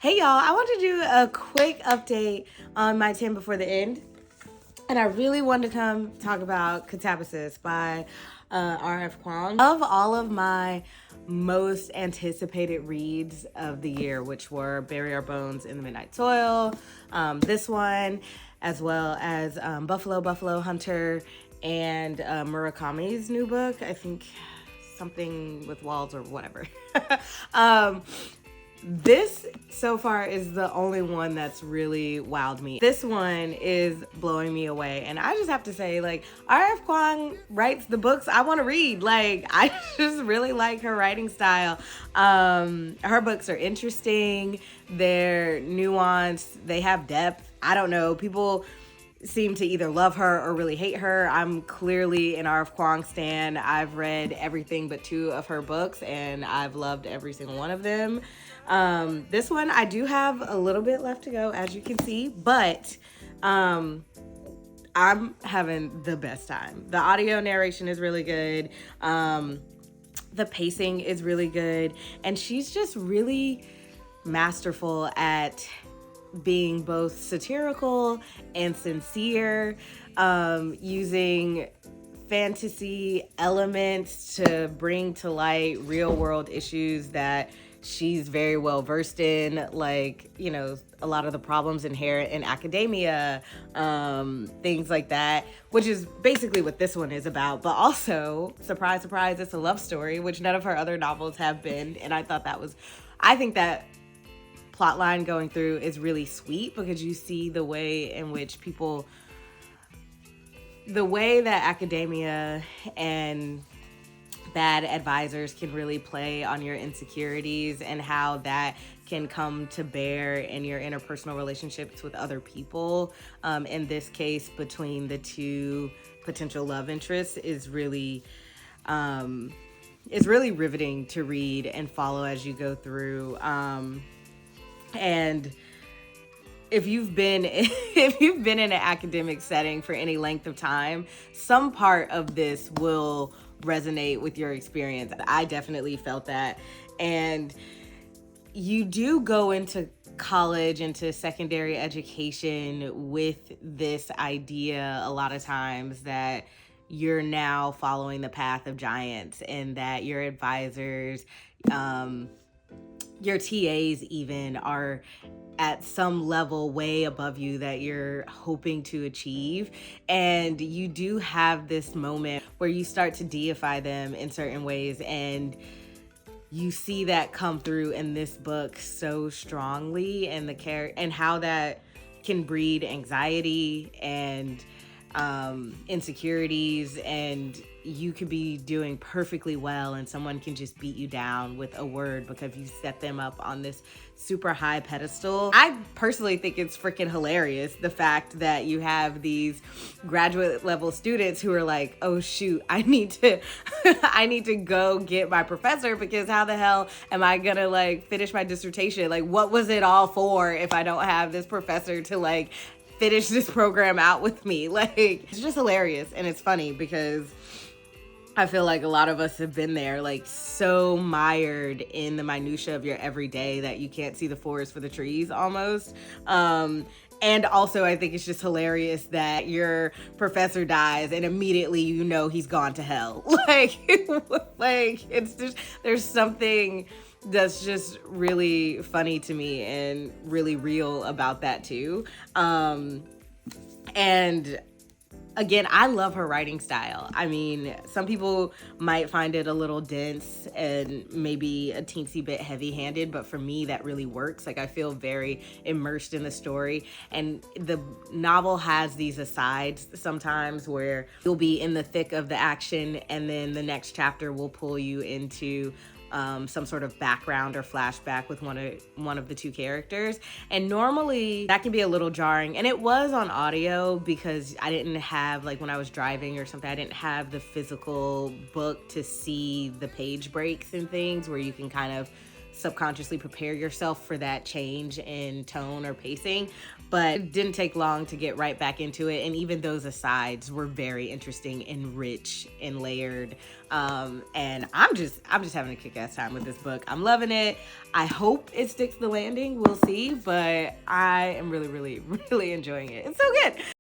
Hey y'all, I want to do a quick update on my 10 before the end. And I really wanted to come talk about Katabsis by R.F. Kuang. Of all of my most anticipated reads of the year, which were Bury Our Bones in the Midnight Soil, this one, as well as Buffalo Hunter, and Murakami's new book, I think something with walls or whatever. This so far is the only one that's really wowed me. This one is blowing me away. And I just have to say, like, R.F. Kuang writes the books I want to read. Like, I just really like her writing style. Her books are interesting. They're nuanced. They have depth. I don't know. People seem to either love her or really hate her. I'm clearly an R.F. Kuang stan. I've read everything but 2 of her books, and I've loved every single one of them. This one, I do have a little bit left to go, as you can see, but I'm having the best time. The audio narration is really good. The pacing is really good. And she's just really masterful at being both satirical and sincere, using fantasy elements to bring to light real world issues that she's very well versed in, like, you know, a lot of the problems inherent in academia, things like that, which is basically what this one is about. But also, surprise, surprise, it's a love story, which none of her other novels have been. And I think that plot line going through is really sweet, because you see the way in which the way that academia and bad advisors can really play on your insecurities, and how that can come to bear in your interpersonal relationships with other people. In this case, between the 2 potential love interests, is really riveting to read and follow as you go through. And if you've been in an academic setting for any length of time, some part of this will resonate with your experience. I definitely felt that. And you do go into college, into secondary education, with this idea a lot of times that you're now following the path of giants, and that your advisors, your TAs even, are at some level way above you that you're hoping to achieve. And you do have this moment where you start to deify them in certain ways, and you see that come through in this book so strongly, and and how that can breed anxiety and insecurities, and you could be doing perfectly well and someone can just beat you down with a word because you set them up on this super high pedestal. I personally think it's freaking hilarious, the fact that you have these graduate level students who are like, oh shoot, I need to go get my professor, because how the hell am I gonna like finish my dissertation? Like, what was it all for if I don't have this professor to like finish this program out with me? Like, it's just hilarious, and it's funny because I feel like a lot of us have been there, like so mired in the minutia of your everyday that you can't see the forest for the trees almost. And also, I think it's just hilarious that your professor dies and immediately you know he's gone to hell. Like, it's just, there's something that's just really funny to me and really real about that too. And again, I love her writing style. I mean, some people might find it a little dense and maybe a teensy bit heavy-handed, but for me, that really works. Like, I feel very immersed in the story. And the novel has these asides sometimes where you'll be in the thick of the action, and then the next chapter will pull you into some sort of background or flashback with one of the 2 characters. And normally that can be a little jarring, and it was on audio because I didn't have, like, when I was driving or something, I didn't have the physical book to see the page breaks and things where you can kind of subconsciously prepare yourself for that change in tone or pacing. But it didn't take long to get right back into it. And even those asides were very interesting and rich and layered. And I'm just having a kick-ass time with this book. I'm loving it. I hope it sticks the landing. We'll see. But I am really, really, really enjoying it. It's so good.